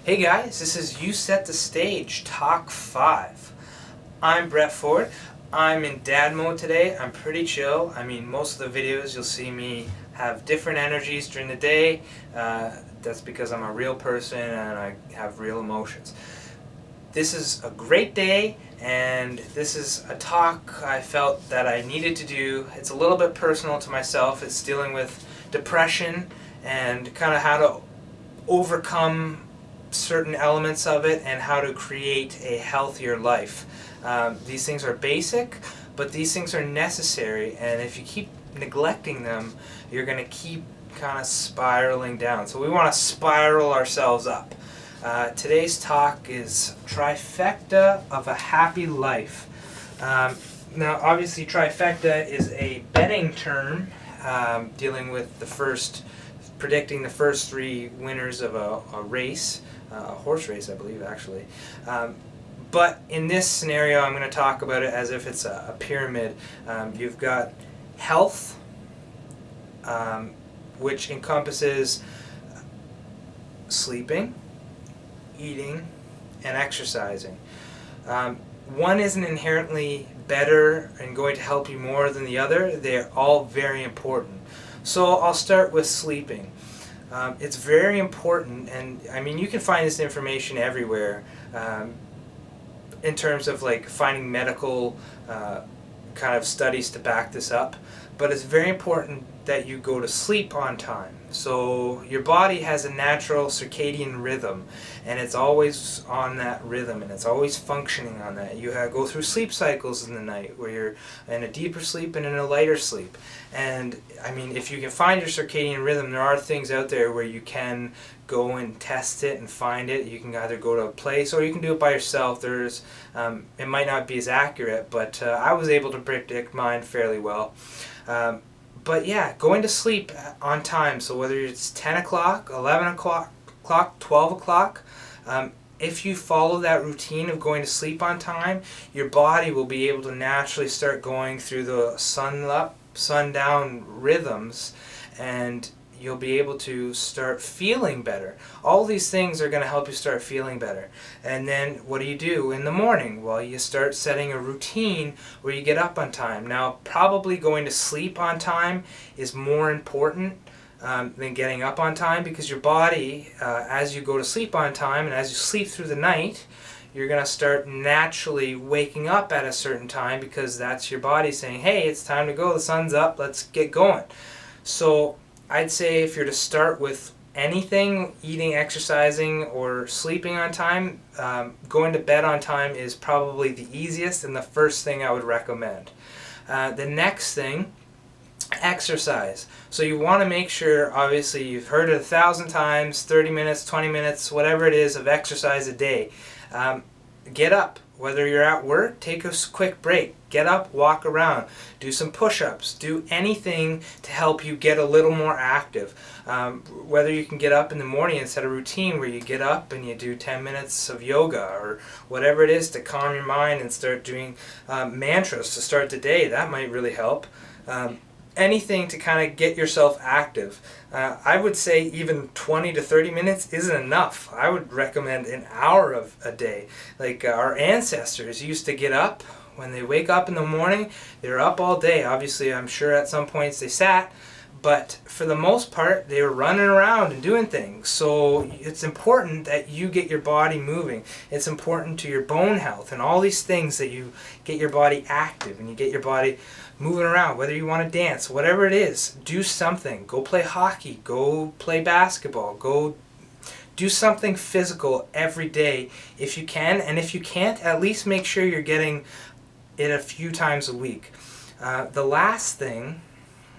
Hey guys, this is You Set the Stage, Talk 5. I'm Brett Ford. I'm in dad mode today. I'm pretty chill. Most of the videos you'll see me have different energies during the day. That's because I'm a real person and I have real emotions. This is a great day, and this is a talk I felt that I needed to do. It's a little bit personal to myself. It's dealing with depression and kind of how to overcome certain elements of it and how to create a healthier life. These things are basic, but these things are necessary, and if you keep neglecting them, you're going to keep kind of spiraling down. So we want to spiral ourselves up. Today's talk is Trifecta of a Happy Life. Now, obviously, Trifecta is a betting term dealing with predicting the first three winners of a race, a horse race, I believe, actually. But in this scenario, I'm going to talk about it as if it's a pyramid. You've got health, which encompasses sleeping, eating, and exercising. One isn't inherently better and going to help you more than the other. They're all very important. So I'll start with sleeping. It's very important, and you can find this information everywhere in terms of like finding medical kind of studies to back this up. But it's very important that you go to sleep on time. So your body has a natural circadian rhythm, and it's always on that rhythm, and it's always functioning on that. You go through sleep cycles in the night where you're in a deeper sleep and in a lighter sleep. And if you can find your circadian rhythm, there are things out there where you can go and test it and find it. You can either go to a place or you can do it by yourself. It might not be as accurate, but I was able to predict mine fairly well. But yeah, going to sleep on time, so whether it's 10 o'clock, 11 o'clock, 12 o'clock, if you follow that routine of going to sleep on time, your body will be able to naturally start going through the sun-up, sundown rhythms, and you'll be able to start feeling better. All these things are going to help you start feeling better. And then what do you do in the morning? Well, you start setting a routine where you get up on time. Now, probably going to sleep on time is more important than getting up on time, because your body, as you go to sleep on time and as you sleep through the night, you're going to start naturally waking up at a certain time, because that's your body saying, hey, it's time to go, the sun's up, let's get going. So I'd say if you're to start with anything, eating, exercising, or sleeping on time, going to bed on time is probably the easiest and the first thing I would recommend. The next thing, exercise. So you want to make sure, obviously you've heard it 1,000 times, 30 minutes, 20 minutes, whatever it is of exercise a day. Get up. Whether you're at work, take a quick break. Get up, walk around, do some push-ups, do anything to help you get a little more active. Whether you can get up in the morning and set a routine where you get up and you do 10 minutes of yoga or whatever it is to calm your mind and start doing mantras to start the day, that might really help. Anything to kind of get yourself active. I would say even 20 to 30 minutes isn't enough. I would recommend an hour of a day. Like our ancestors used to get up. When they wake up in the morning, they're up all day. Obviously, I'm sure at some points they sat, but for the most part, they were running around and doing things. So it's important that you get your body moving. It's important to your bone health and all these things that you get your body active and you get your body moving around, whether you want to dance, whatever it is, do something. Go play hockey, go play basketball, go do something physical every day if you can, and if you can't, at least make sure you're getting it a few times a week. The last thing,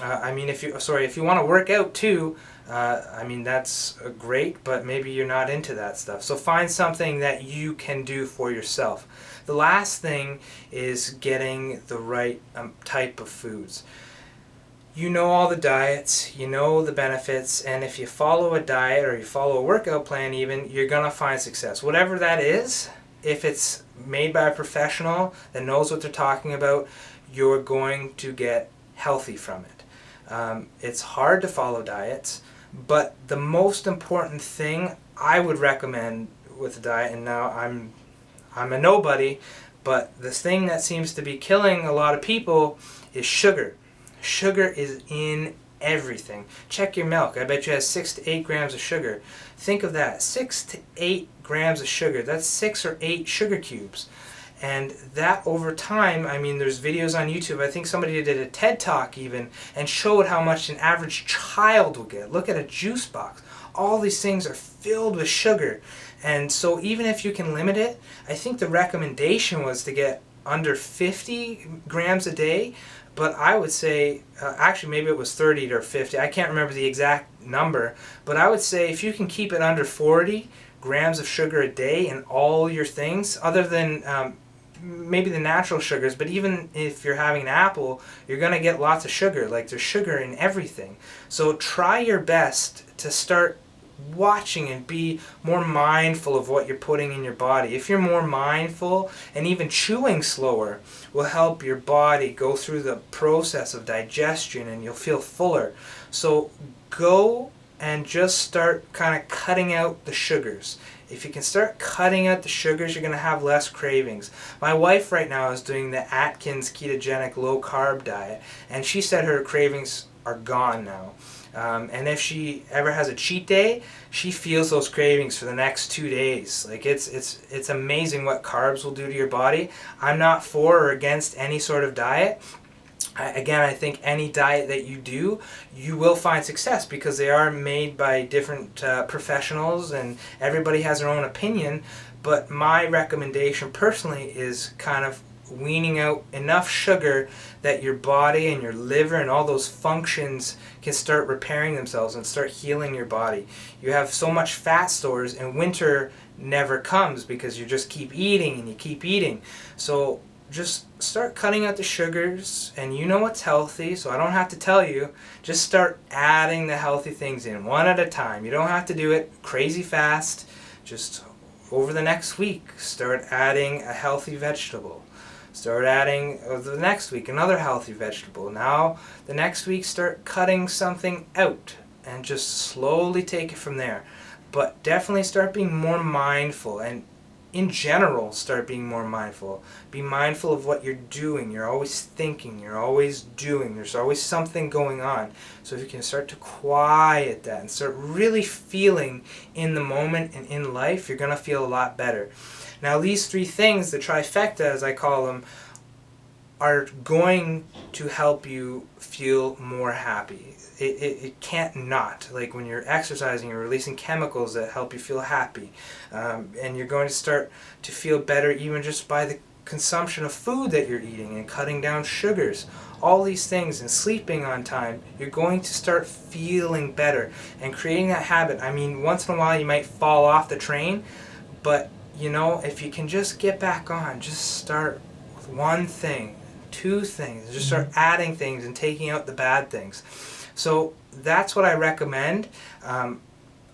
if you want to work out too, that's great, but maybe you're not into that stuff. So find something that you can do for yourself. The last thing is getting the right type of foods. You know all the diets, you know the benefits, and if you follow a diet or you follow a workout plan even, you're going to find success. Whatever that is, if it's made by a professional that knows what they're talking about, you're going to get healthy from it. It's hard to follow diets, but the most important thing I would recommend with the diet, and now I'm a nobody, but the thing that seems to be killing a lot of people is sugar. Sugar is in everything. Check your milk. I bet you has 6 to 8 grams of sugar. Think of that. 6 to 8 grams of sugar. That's 6 or 8 sugar cubes. And that over time, I mean, there's videos on YouTube. I think somebody did a TED Talk even and showed how much an average child will get. Look at a juice box. All these things are filled with sugar. And so even if you can limit it, I think the recommendation was to get under 50 grams a day. But I would say, actually maybe it was 30 or 50. I can't remember the exact number. But I would say if you can keep it under 40 grams of sugar a day in all your things, other than maybe the natural sugars, but even if you're having an apple, you're going to get lots of sugar. Like, there's sugar in everything. So try your best to start watching and be more mindful of what you're putting in your body. If you're more mindful, and even chewing slower will help your body go through the process of digestion, and you'll feel fuller. So go and just start kind of cutting out the sugars. If you can start cutting out the sugars, you're going to have less cravings. My wife right now is doing the Atkins ketogenic low carb diet, and she said her cravings are gone now. And if she ever has a cheat day, she feels those cravings for the next 2 days. Like, it's amazing what carbs will do to your body. I'm not for or against any sort of diet. I think any diet that you do, you will find success because they are made by different professionals, and everybody has their own opinion. But my recommendation personally is kind of weaning out enough sugar that your body and your liver and all those functions can start repairing themselves and start healing your body. You have so much fat stores, and winter never comes because you just keep eating and you keep eating. So just start cutting out the sugars, and you know what's healthy, so I don't have to tell you. Just start adding the healthy things in one at a time. You don't have to do it crazy fast. Just over the next week, start adding a healthy vegetable. Start adding the next week another healthy vegetable. Now the next week start cutting something out and just slowly take it from there. But definitely start being more mindful, and in general start being more mindful. Be mindful of what you're doing. You're always thinking, you're always doing, there's always something going on. So if you can start to quiet that and start really feeling in the moment and in life, you're going to feel a lot better. Now these 3 things, the trifecta as I call them, are going to help you feel more happy. It can't not. Like, when you're exercising, you're releasing chemicals that help you feel happy. And you're going to start to feel better even just by the consumption of food that you're eating and cutting down sugars. All these things, and sleeping on time, you're going to start feeling better and creating that habit. I mean, once in a while you might fall off the train, but you know, if you can just get back on, just start with 1 thing, 2 things, just start adding things and taking out the bad things. So that's what I recommend.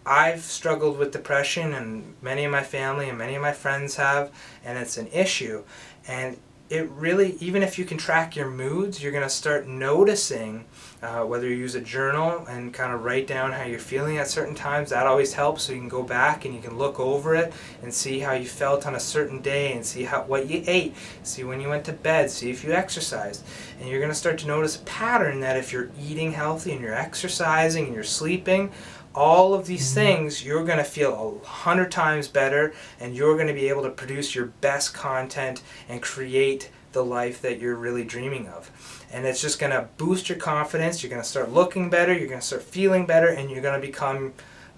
I've struggled with depression, and many of my family and many of my friends have, and it's an issue. And it really, even if you can track your moods, you're going to start noticing whether you use a journal and kind of write down how you're feeling at certain times. That always helps, so you can go back and you can look over it and see how you felt on a certain day, and see what you ate, see when you went to bed, see if you exercised. And you're going to start to notice a pattern that if you're eating healthy and you're exercising and you're sleeping, all of these things, you're going to feel 100 times better, and you're going to be able to produce your best content and create the life that you're really dreaming of. And it's just going to boost your confidence. You're going to start looking better, you're going to start feeling better, and you're going to become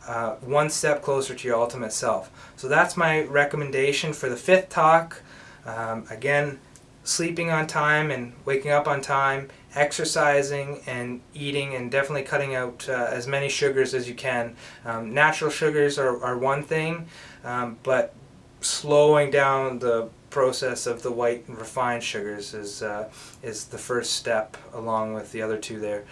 1 step closer to your ultimate self. So that's my recommendation for the 5th talk. Again, sleeping on time and waking up on time, exercising and eating, and definitely cutting out as many sugars as you can. Natural sugars are one thing, but slowing down the process of the white and refined sugars is the first step, along with the other 2 there.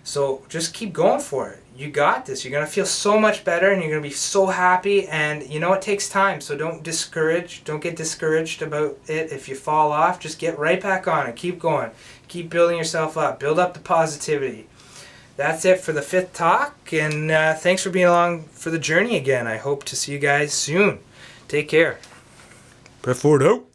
So just keep going for it. You got this. You're going to feel so much better, and you're going to be so happy. And you know, it takes time, so don't get discouraged about it. If you fall off, just get right back on and keep going. Keep building yourself up. Build up the positivity. that's it for the 5th talk, and thanks for being along for the journey again. I hope to see you guys soon. Take care. Prep forward out.